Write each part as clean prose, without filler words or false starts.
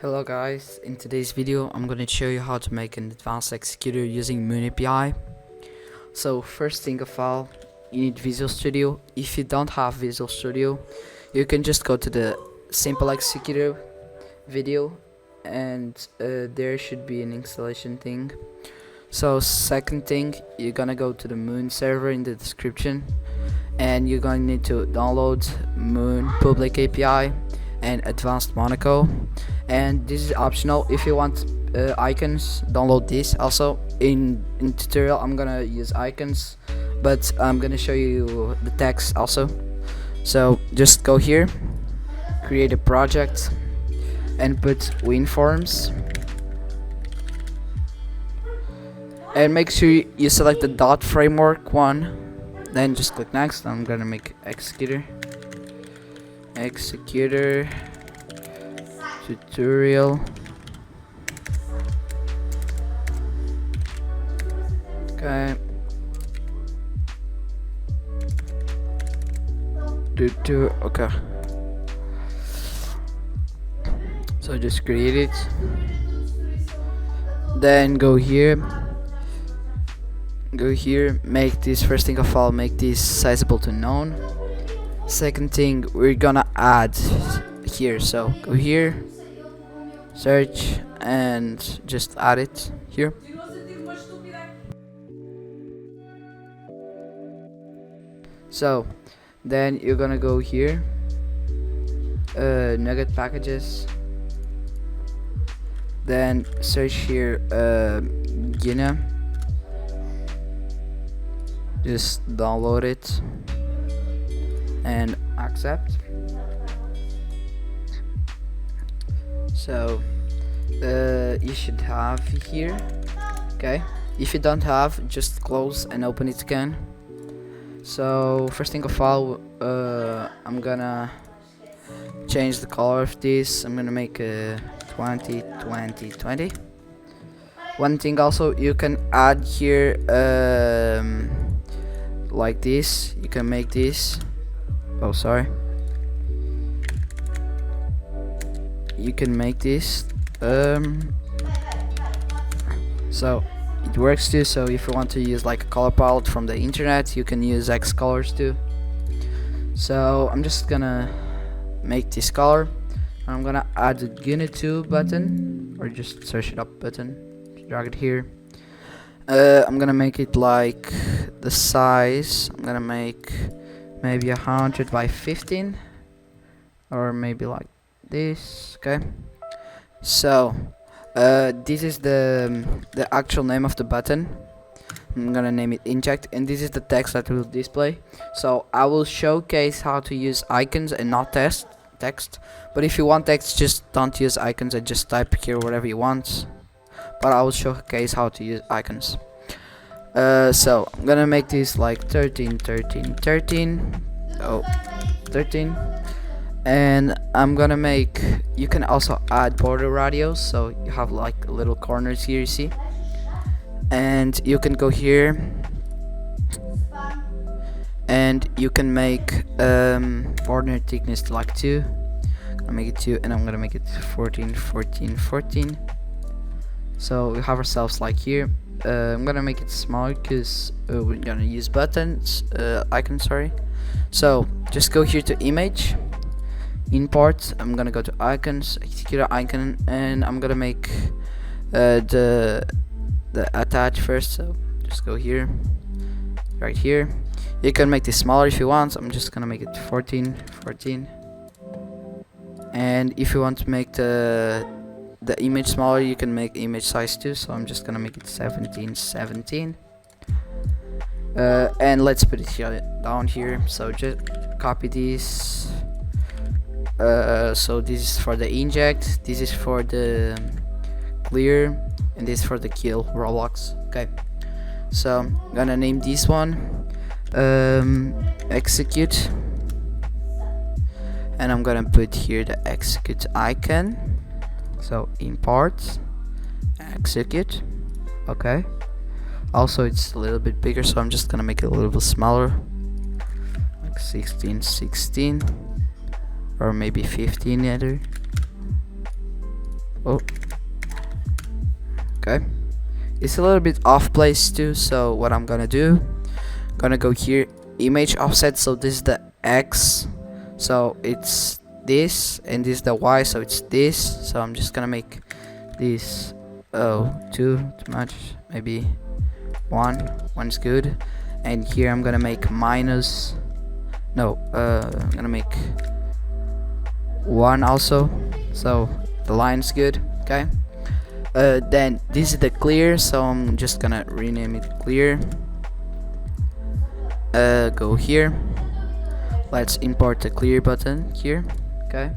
Hello guys, in today's video I'm going to show you how to make an advanced executor using MoonAPI. So first thing of all, you need Visual Studio. If you don't have Visual Studio, you can just go to the simple executor video and there should be an installation thing. So second thing, you're gonna go to the Moon server in the description and you're going to need to download Moon Public API and Advanced Monaco, and this is optional. If you want icons, download this. Also in tutorial I'm gonna use icons, but I'm gonna show you the text also. So just go here, create a project and put WinForms, and make sure you select the dot framework one, then just click next. I'm gonna make executor tutorial. Okay, okay, so just create it, then go here, make this, first thing of all, make this sizable to none. Second thing, we're gonna add here, so go here, search and just add it here. So then you're gonna go here, nugget packages, then search here Gina, just download it and accept. So you should have here. Okay, if you don't have, just close and open it again. So first thing of all, I'm gonna change the color of this. I'm gonna make a 20. One thing also, you can add here like this, you can make this, oh sorry, you can make this so it works too. So if you want to use like a color palette from the internet, you can use X colors too. So I'm just gonna make this color. I'm gonna add the unit 2 button, or just search it up button, drag it here. I'm gonna make it like the size, I'm gonna make maybe 100 by 15, or maybe like this. Okay, so this is the actual name of the button. I'm gonna name it inject, and this is the text that will display. So I will showcase how to use icons and not text, but if you want text, just don't use icons and just type here whatever you want, but I will showcase how to use icons. So I'm gonna make this like 13, and I'm gonna make, you can also add border radius, so you have like little corners here, you see, and you can go here and you can make border thickness to like 2. I'm gonna make it 2, and I'm gonna make it 14. So we have ourselves like here. I'm gonna make it smaller because we're gonna use buttons, icons, sorry. So just go here to image, import. I'm gonna go to icons, executor icon, and I'm gonna make the attach first. So just go here, right here. You can make this smaller if you want. I'm just gonna make it 14. And if you want to make the image smaller, you can make image size too. So I'm just gonna make it 17. And let's put it here down here. So just copy this. So this is for the inject, this is for the clear, and this is for the kill Roblox. Okay, so I'm gonna name this one execute, and I'm gonna put here the execute icon. So import execute. Okay, also it's a little bit bigger, so I'm just gonna make it a little bit smaller, like 16, or maybe 15 either. Oh, okay. It's a little bit off place too, so what I'm gonna do, gonna go here, image offset, so this is the X, so it's this, and this is the Y, so it's this, so I'm just gonna make this, too much, maybe one's good, and here I'm gonna make minus, no, I'm gonna make 1 also, so the line's good, okay. Then this is the clear, so I'm just gonna rename it clear. Go here, let's import the clear button here, okay,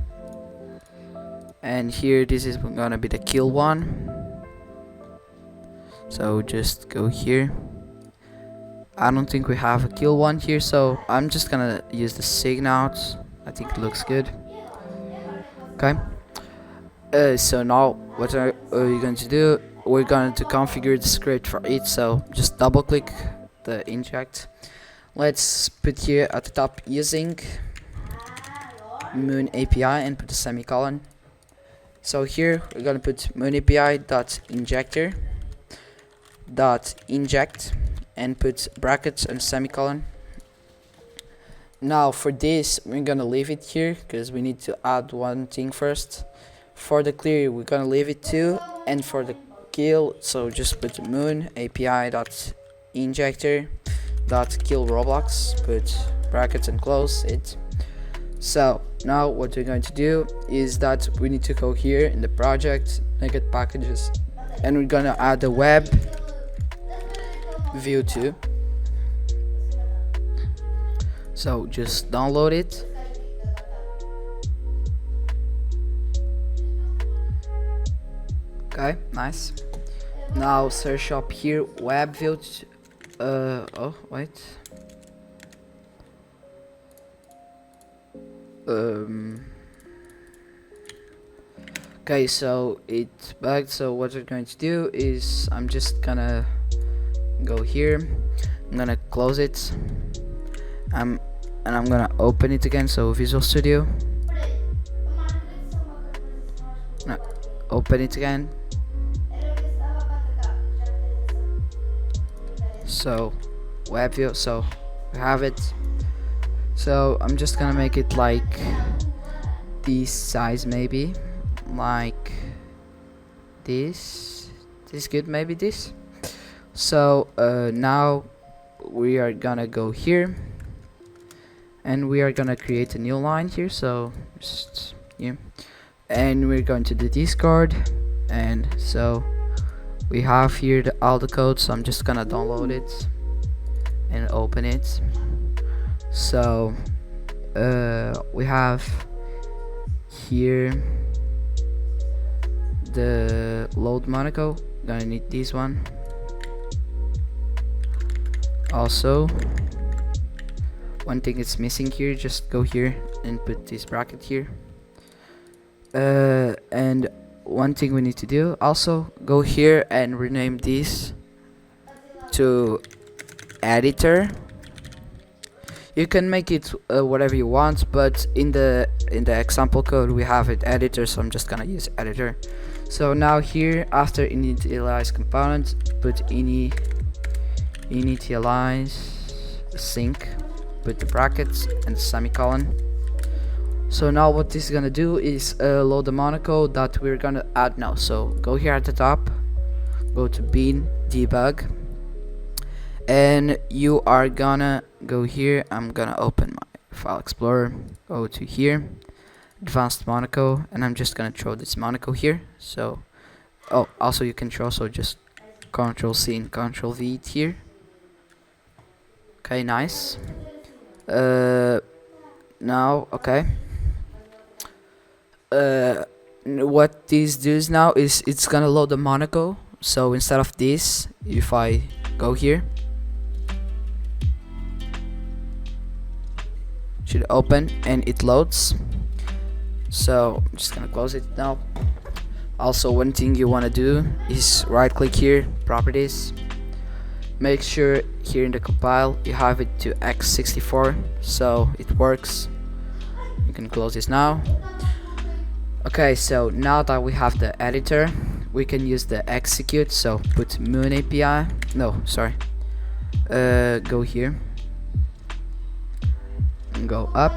and here this is gonna be the kill one, so just go here. I don't think we have a kill one here, so I'm just gonna use the signals. I think it looks good, okay. So now what are you going to do? We're going to configure the script for it, so just double click the inject. Let's put here at the top using MoonAPI and put a semicolon. So here we're gonna put MoonAPI.inject and put brackets and semicolon. Now for this we're gonna leave it here because we need to add one thing first. For the clear we're gonna leave it too, and for the kill, so just put MoonAPI.injector.kill Roblox, put brackets and close it. So now what we're going to do is that we need to go here in the project, naked packages, and we're gonna add the web view too. So just download it. Okay, nice. Now search up here web view. Oh wait. Okay, so it's bugged. So what we're going to do is I'm just gonna go here. I'm gonna close it. And I'm gonna open it again. So Visual Studio. Open it again. So web view, so we have it. So I'm just gonna make it like this size, maybe like this is good, maybe this. So now we are gonna go here and we are gonna create a new line here, so just here, and we're going to the Discord, and so we have here all the code, so I'm just gonna download it and open it. So we have here the load Monaco, gonna need this one. Also one thing is missing here, just go here and put this bracket here. And one thing we need to do, also go here and rename this to editor. You can make it whatever you want, but in the example code we have it editor, so I'm just gonna use editor. So now here after initialize component, put initialize sync, put the brackets and semicolon. So now what this is gonna do is load the Monaco that we're gonna add now. So go here at the top, go to bin debug, and you are gonna go here. I'm gonna open my file explorer, go to here, advanced Monaco, and I'm just gonna throw this Monaco here. So also you can throw, so just Ctrl C and Ctrl V it here. Okay, nice. Now okay, what this does now is it's gonna load the Monaco. So instead of this, if I go here, should open and it loads. So I'm just gonna close it now. Also one thing you want to do is right click here, properties, make sure here in the compile you have it to x64 so it works. You can close this now. Okay, so now that we have the editor, we can use the execute. So put MoonAPI. No, sorry. Go here and go up.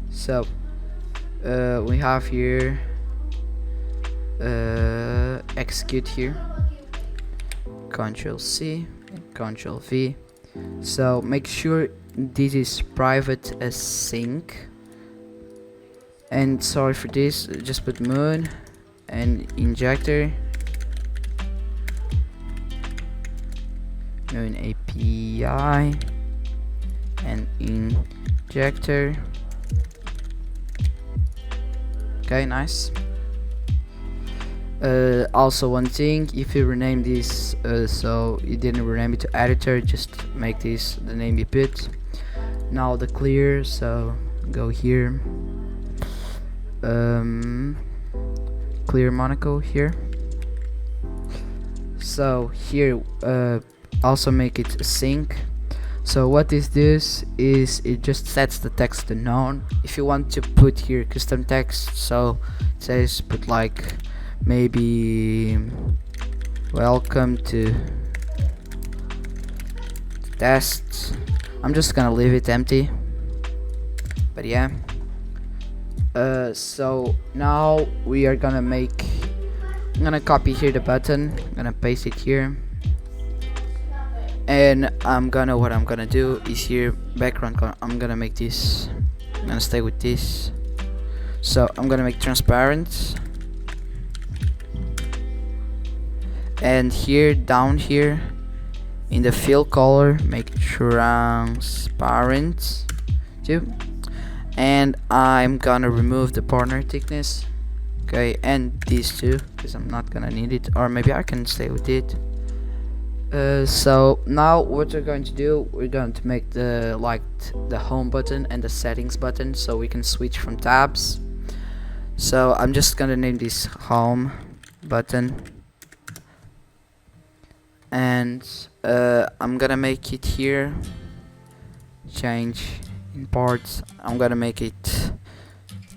So we have here execute here. Control C, Control V. So make sure this is private async. And sorry for this, just put moon and injector. MoonAPI and injector. Okay, nice. Also one thing, if you rename this so you didn't rename it to editor, just make this the name you put. Now the clear, so go here, clear Monaco here. So here also make it async. So what this is it just sets the text to none. If you want to put here custom text, so it says put like maybe welcome to test. I'm just gonna leave it empty, but yeah. So now we are gonna make, I'm gonna copy here the button, I'm gonna paste it here, and what I'm gonna do is here background I'm gonna make this, I'm gonna stay with this. So I'm gonna make transparent, and here down here in the fill color make transparent too, and I'm gonna remove the partner thickness. Okay, and these two because I'm not gonna need it, or maybe I can stay with it. So now what we're going to do, we're going to make the the home button and the settings button so we can switch from tabs. So I'm just gonna name this home button, and I'm gonna make it here, change in parts, I'm gonna make it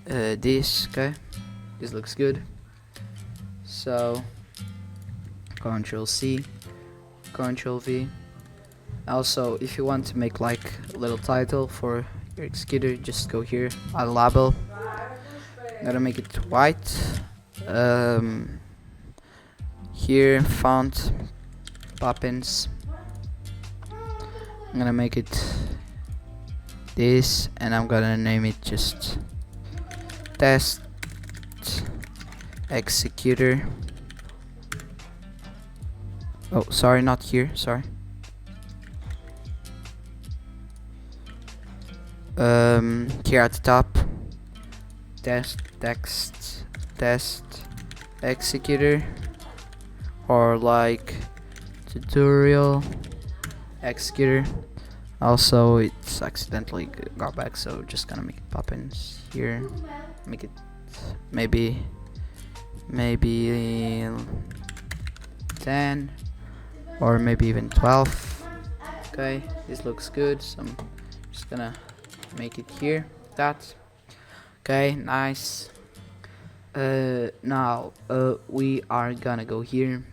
this. Okay, this looks good. So Control C, Control V. Also, if you want to make like a little title for your executor, just go here, add a label. I'm gonna make it white. Here font Poppins. I'm gonna make it this, and I'm gonna name it just test executor. Oh, sorry, not here, sorry. Here at the top, test text test executor, or like tutorial executor. Also, it's accidentally got back, so just gonna make it Poppins here. Make it maybe 10 or maybe even 12. Okay, this looks good, so I'm just gonna make it here. That. Okay, nice. Now we are gonna go here,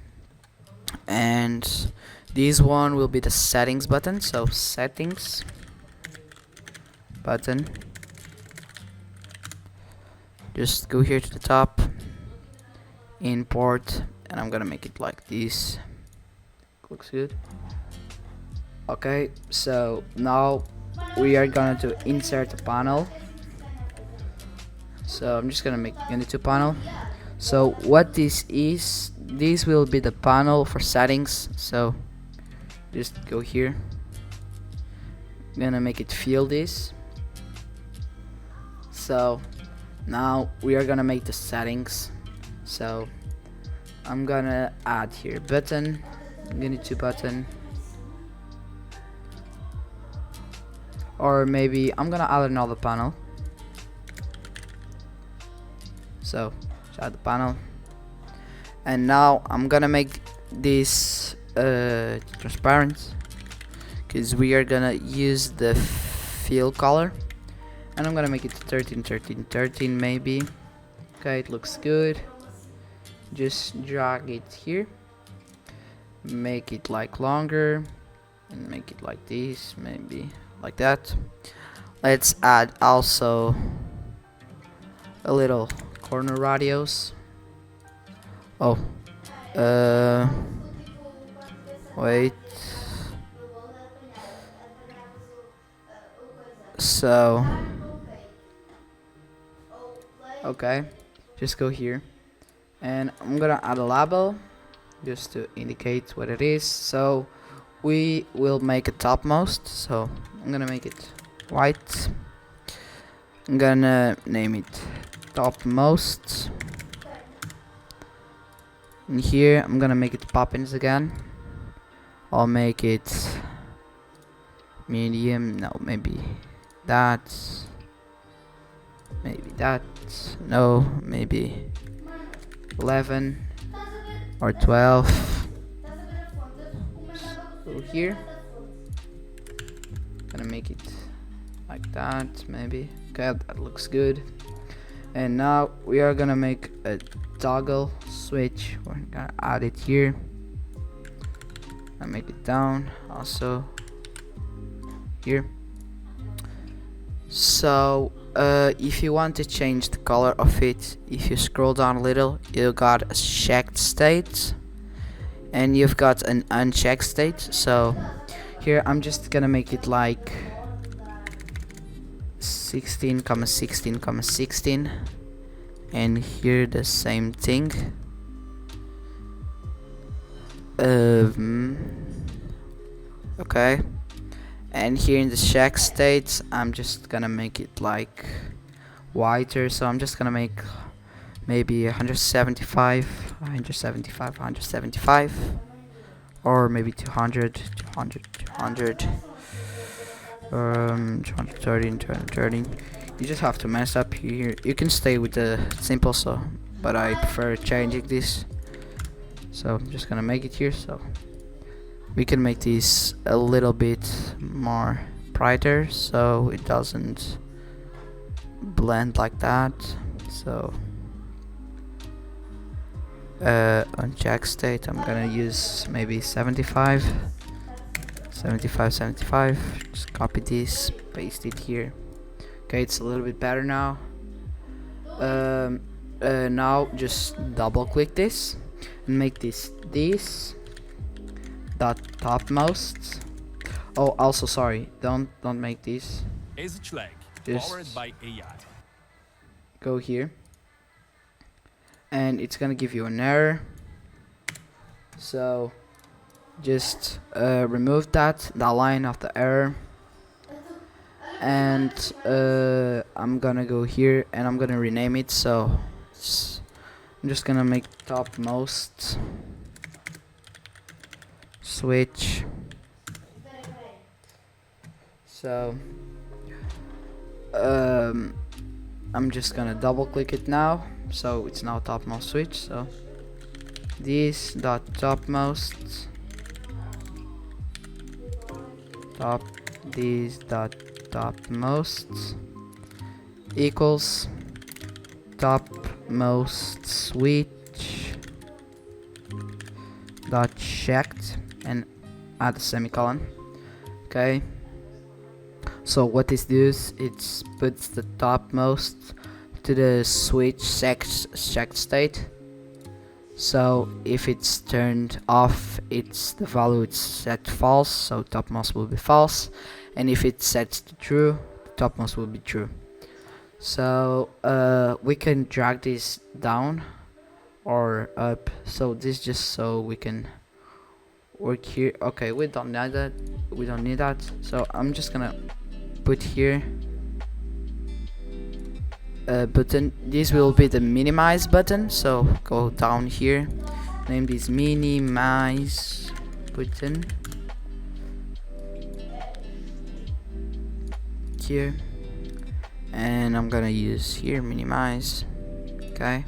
and this one will be the settings button. So settings button, just go here to the top, import, and I'm gonna make it like this. Looks good. Okay, so now we are going to insert a panel. So I'm just gonna make Unity panel. So what this is, this will be the panel for settings. So just go here, I'm gonna make it fill this. So now we are gonna make the settings. So I'm gonna add here button, Unity button, or maybe I'm gonna add another panel. So add the panel, and now I'm gonna make this transparent, because we are gonna use the fill color, and I'm gonna make it 13 13 13 maybe. Okay, it looks good. Just drag it here, make it like longer, and make it like this, maybe like that. Let's add also a little corner radius. Oh, wait. So, okay, just go here, and I'm gonna add a label just to indicate what it is. So we will make a topmost, so I'm gonna make it white. I'm gonna name it topmost. And here I'm gonna make it poppins again. I'll make it medium. No, maybe that. Maybe that. No, maybe 11 or 12. So here, gonna make it like that, maybe. Okay, that looks good. And now we are gonna make a toggle switch. We're gonna add it here. I make it down also here. So if you want to change the color of it, if you scroll down a little, you got a checked state and you've got an unchecked state. So here I'm just gonna make it like 16, 16, 16, and here the same thing. Okay, and here in the check state I'm just gonna make it like whiter, so I'm just gonna make maybe 175, 175, 175, or maybe 200, 200, 200, 230, 230. You just have to mess up here. You can stay with the simple, so, but I prefer changing this. So I'm just gonna make it here, so we can make this a little bit more brighter so it doesn't blend like that. So on check state I'm gonna use maybe 75, 75, 75. Just copy this, paste it here. Okay, it's a little bit better now. Now just double click this and make this dot topmost. Oh, also sorry, don't make this. Just powered by AI. Go here, and it's gonna give you an error. So just remove that line of the error, and I'm gonna go here and I'm gonna rename it. So I'm just gonna make topmost switch. So I'm just gonna double click it now, so it's now topmost switch. So this dot topmost top, this dot topmost equals topmost switch dot checked, and add a semicolon. Okay, so what is this? It puts the topmost to the switch checked state. So if it's turned off, the value is set false, so topmost will be false, and if it's set to true, the topmost will be true. So we can drag this down or up, so this just so we can work here. Okay, we don't need that, so I'm just gonna put here a button. This will be the minimize button, so go down here, name this minimize button here, and I'm gonna use here minimize. Okay,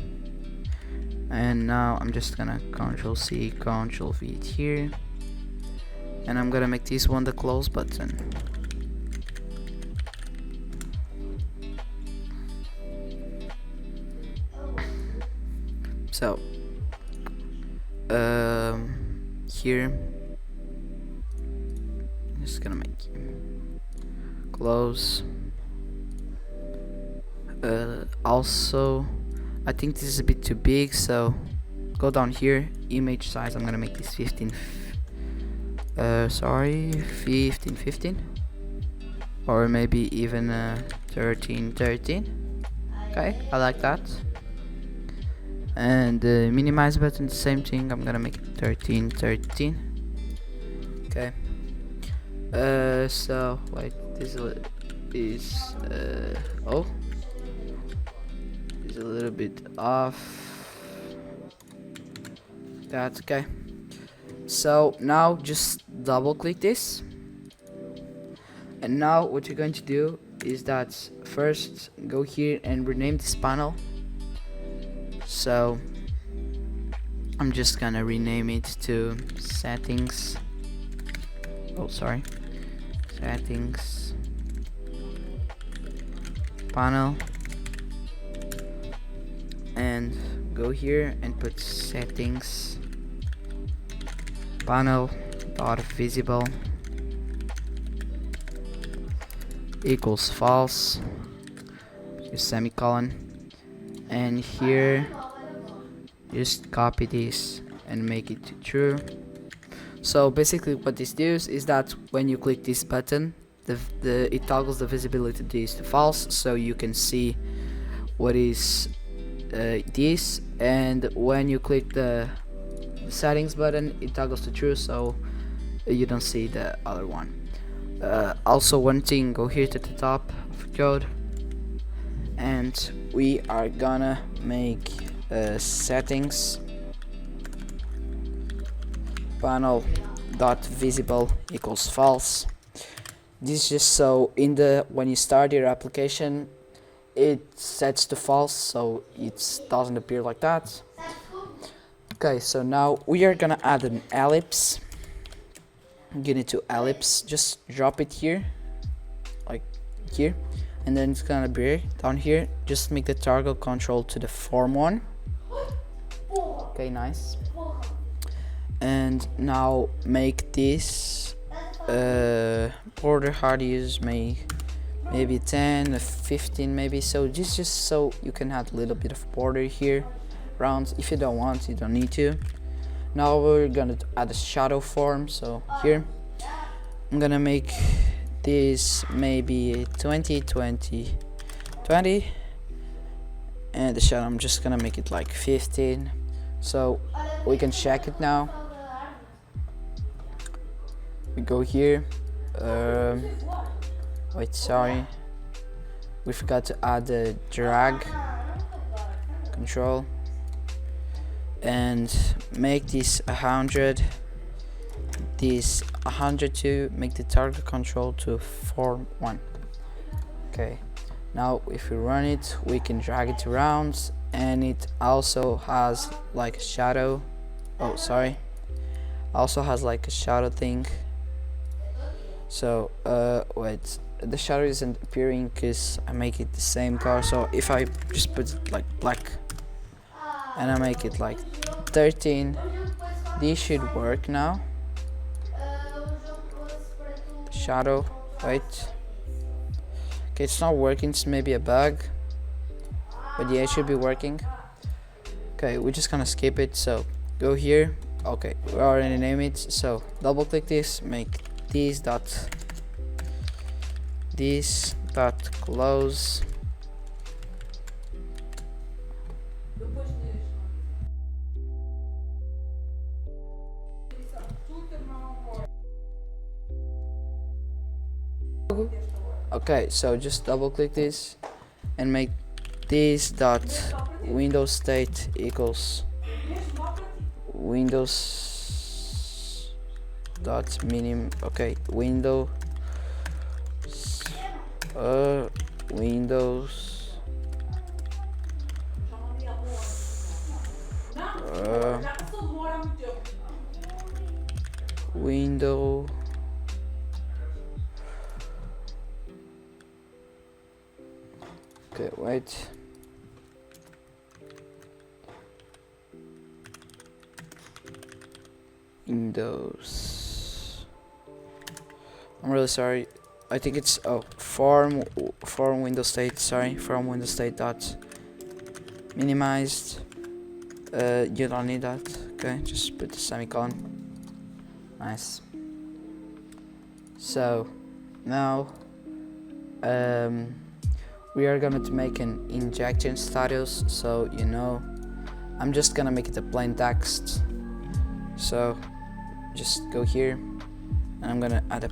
and now I'm just gonna Ctrl C, Ctrl V it here, and I'm gonna make this one the close button. So here I'm just gonna make close. Also I think this is a bit too big, so go down here, image size, I'm gonna make this 15 15 or maybe even 13. Okay, I like that. And the minimize button, the same thing, I'm gonna make it 13. Okay. So wait, this is oh, is a little bit off. That's okay. So now just double click this, and now what you're going to do is that first go here and rename this panel. So I'm just gonna rename it to settings. Oh, sorry, settings panel, and go here and put settings panel dot visible equals false, semicolon, and here just copy this and make it true. So basically what this does is that when you click this button, it toggles the visibility to this to false, so you can see what is this, and when you click the settings button, it toggles to true, so you don't see the other one. Also, one thing, go here to the top of code, and we are gonna make settings panel dot visible equals false. This is just so when you start your application, it sets to false, so it doesn't appear like that. Okay, so now we are gonna add an ellipse. Get it to ellipse, just drop it here, like here, and then it's gonna be down here. Just make the toggle control to the form one. Okay, nice. And now make this border radius maybe 10, 15 maybe. So just so you can add a little bit of border here around. If you don't want, you don't need to. Now we're gonna add a shadow form. So here I'm gonna make this maybe 20, and the shadow I'm just gonna make it like 15, so we can check it now. We go here, wait, sorry, we forgot to add the drag control, and make this 100, this 102, make the target control to form 1. Okay, now if we run it, we can drag it around, and it also has like a shadow, oh sorry, also has like a shadow thing. So wait, the shadow isn't appearing because I make it the same color. So if I just put it like black and I make it like 13, this should work now. Shadow, wait, okay, it's not working, it's maybe a bug, but yeah, it should be working. Okay, we're just gonna skip it, so go here. Okay, we already named it, so double click this, make this dot close. Okay, so just double click this and make this dot windows state equals windows dot minim. Okay, windows window okay, wait, Windows. I'm really sorry. I think it's form Windows state. Sorry, form Windows state dot minimized. You don't need that. Okay, just put the semicolon. Nice. So now we are going to make an injection status. So I'm just gonna make it a plain text. So just go here and I'm gonna add a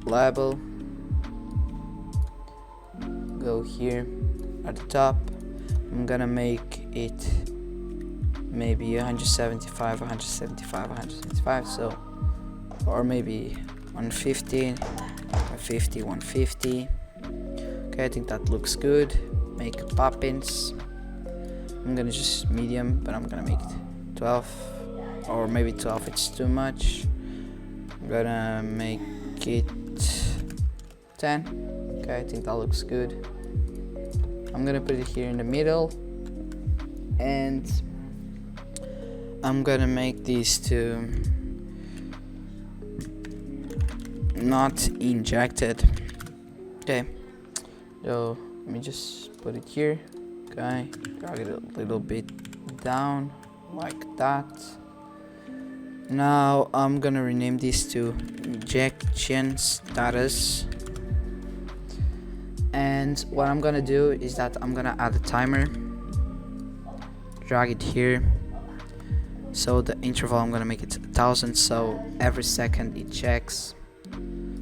label. Go here at the top. I'm gonna make it maybe 175, so, or maybe 150. Okay, I think that looks good. Make pop-ins. I'm gonna just medium, but I'm gonna make it 12, or maybe 12 it's too much. I'm gonna make it 10. Okay, I think that looks good. I'm gonna put it here in the middle, and I'm gonna make these two not injected. Okay, so let me just put it here. Okay, drag it a little bit down like that. Now I'm gonna rename these to injection status, and what I'm gonna do is that I'm gonna add a timer, drag it here. So the interval, I'm gonna make it 1000, so every second it checks.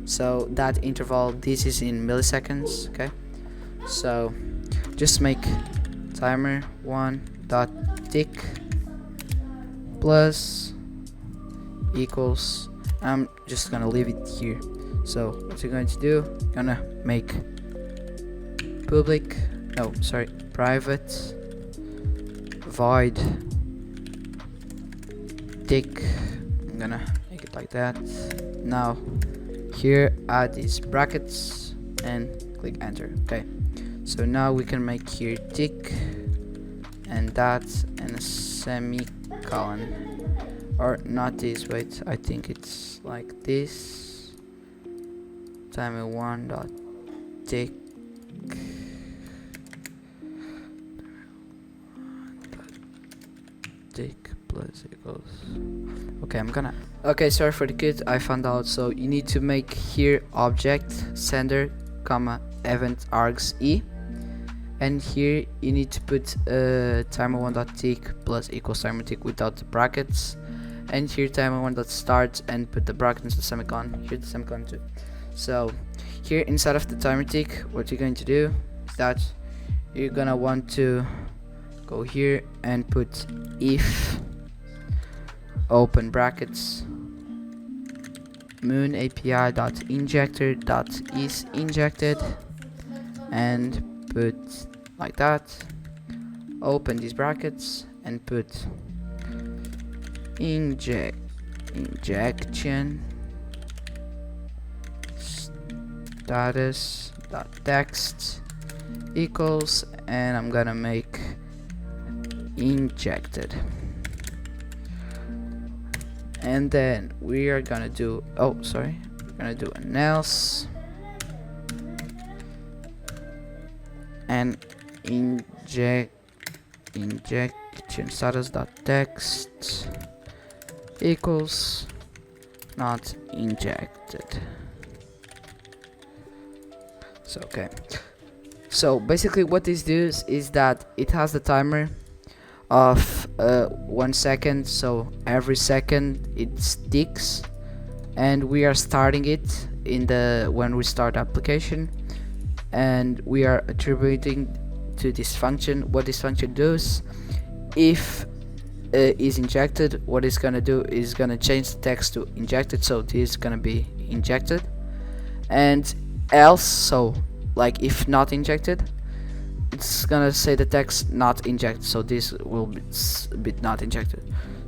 So that interval, this is in milliseconds. Okay, so just make timer 1.tick plus equals. I'm just gonna leave it here. So what you're going to do, you're gonna make private void tick. I'm gonna make it like that. Now here add these brackets and click enter. Okay, so now we can make here tick and that and a semicolon, or not this, wait, I think it's like this. Timer 1.tick plus equals. Okay, sorry for the kid, I found out. So you need to make here object sender comma event args e, and here you need to put timer 1.tick plus equals timer tick without the brackets, and here timer 1.start and put the brackets, the semicolon, here the semicolon too. So here inside of the timer tick, what you're going to do is that you're gonna want to go here and put if open brackets MoonAPI.injector.is injected, and put like that. Open these brackets and put injection status.text equals, and I'm gonna make injected. And then we are gonna do we're gonna do an else and injection status.text equals not injected. So okay, so basically what this does is that it has the timer of 1 second, so every second it ticks, and we are starting it in when we start application, and we are attributing to this function. What this function does, if is injected, what it's gonna do is gonna change the text to injected, so this is gonna be injected, and else, so like if not injected, it's gonna say the text not injected, so this will be not injected.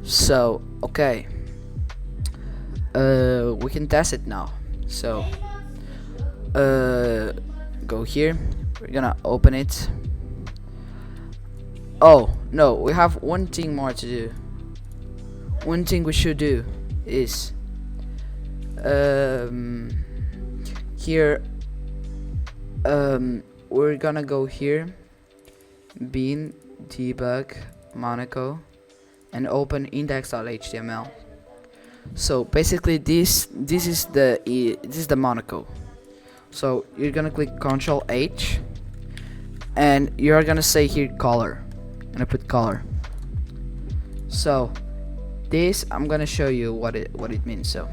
So okay, we can test it now. So go here, we're gonna open it. Oh no, we have one thing more to do. one thing we should do is here we're gonna go here, bin debug Monaco, and open index.html. So basically this is the Monaco. So you're gonna click Ctrl H, and you're gonna say here color, and I put color. So this, I'm gonna show you what it means. So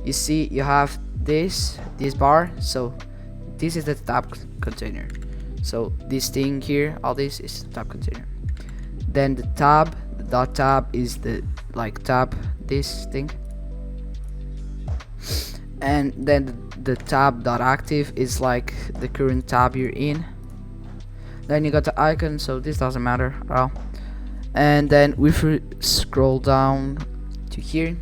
you see you have this bar, so this is the tab container. So this thing here, all this is the tab container. Then the tab, the dot tab is the like tab, this thing. And then the tab dot active is like the current tab you're in. Then you got the icon, so this doesn't matter at all. And then if we scroll down to here,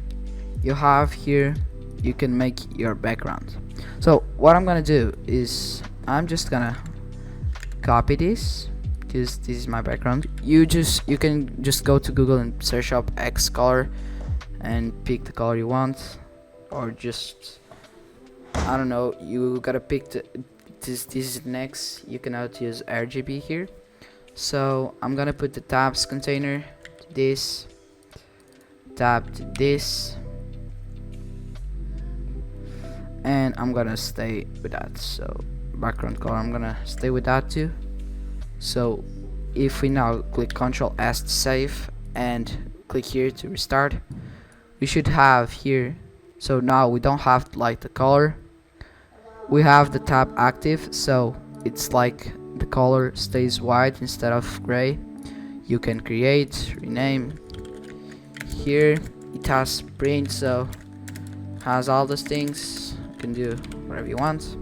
you have here, you can make your background. So what I'm gonna do is I'm just gonna copy this, because this is my background. You can just go to Google and search up X color and pick the color you want, or just, I don't know, you gotta pick this is next. You cannot use RGB here. So I'm gonna put the tabs container to this, tab to this, and I'm gonna stay with that. So background color, I'm gonna stay with that too. So if we now click Ctrl S to save and click here to restart, we should have here, so now we don't have like the color, we have the tab active, so it's like the color stays white instead of gray. You can create, rename. Here it has print, so has all those things. You can do whatever you want.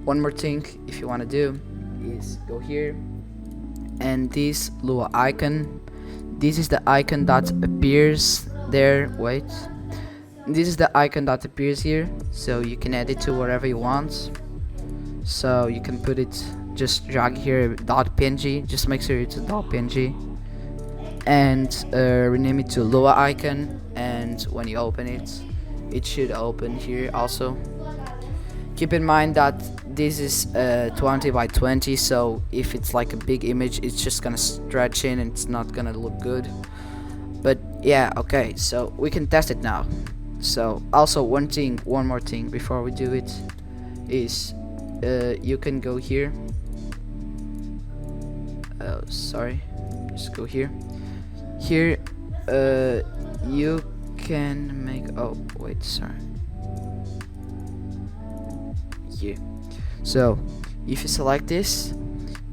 One more thing if you want to do is go here, and this Lua icon, this is the icon that appears there. Wait, this is the icon that appears here, so you can edit to whatever you want. So you can put it, just drag here .png, just make sure it's a .png, and rename it to Lua icon, and when you open it, it should open here also. Keep in mind that this is 20 by 20, so if it's like a big image, it's just gonna stretch in and it's not gonna look good. But yeah, okay, so we can test it now. So also one more thing before we do it is you can go here. Oh, sorry, just go here. Here you can make, oh wait, sorry, here. So if you select this,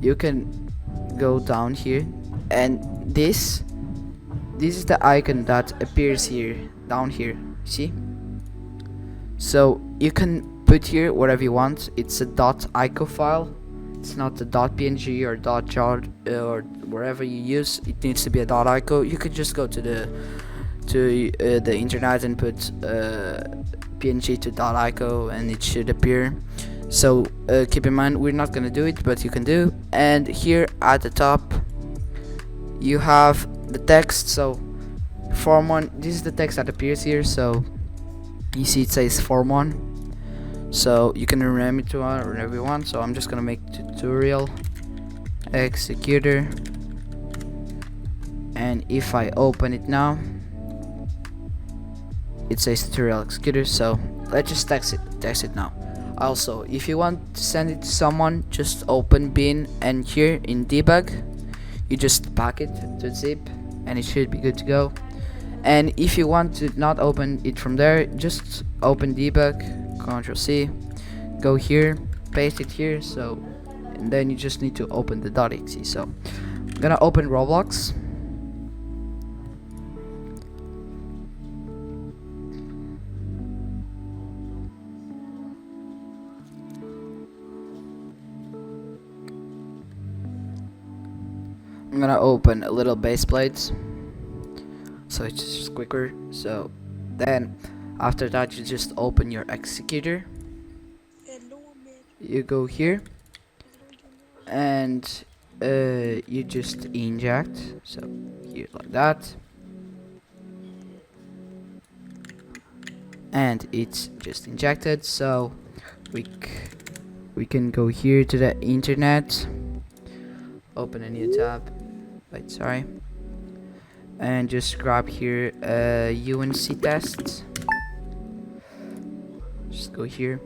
you can go down here, and this is the icon that appears here, down here, see? So you can put here whatever you want. It's a .ico file, it's not a .png or .jar or wherever you use. It needs to be a .ico. You could just go to the internet and put png to .ico and it should appear. So keep in mind, we're not gonna do it, but you can do. And here at the top you have the text. So form 1, this is the text that appears here. So you see it says form 1, so you can rename it to whatever you want. So I'm just gonna make tutorial executor, and if I open it now, it says tutorial executor. So let's just text it now. Also, if you want to send it to someone, just open bin, and here in debug you just pack it to zip and it should be good to go. And if you want to not open it from there, just open debug, Ctrl C, go here, paste it here. So and then you just need to open the .exe. So I'm gonna open Roblox. I'm gonna open a little base plates, so it's just quicker. So then after that, you just open your executor. You go here and you just inject, so here like that. and it's just injected. So we can go here to the internet, open a new tab, wait, sorry, and just grab here UNC test. Just go here,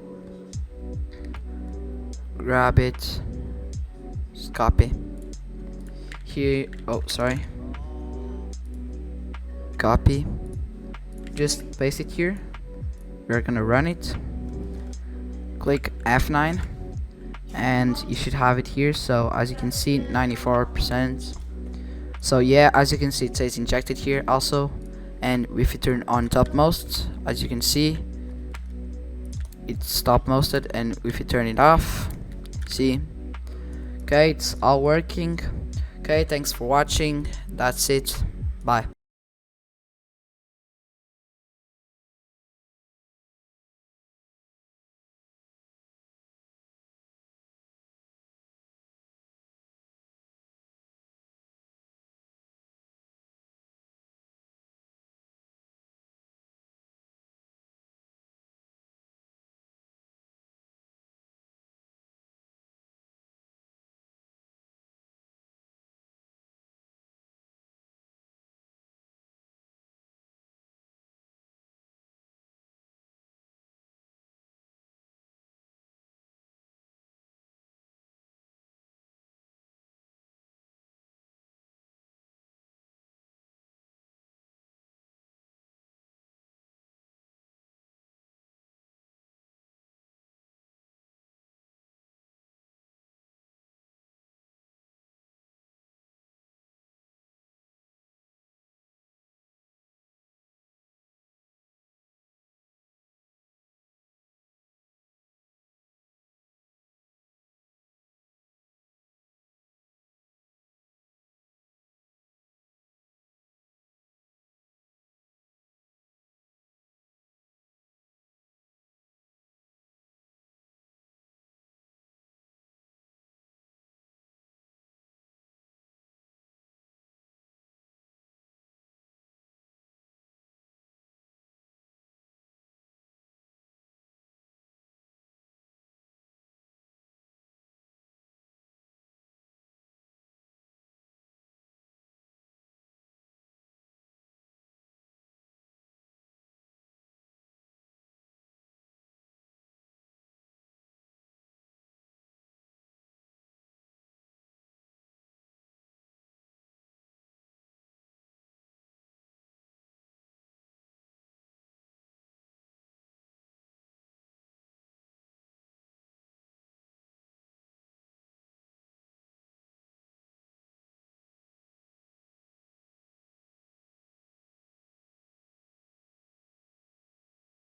grab it, just copy here, oh sorry, copy, just paste it here. We're gonna run it, click F9, and you should have it here. So as you can see, 94%. So yeah, as you can see, it says injected here also, and if you turn on topmost, as you can see, it's topmosted, and if you turn it off, see, okay, it's all working. Okay, thanks for watching, that's it, bye.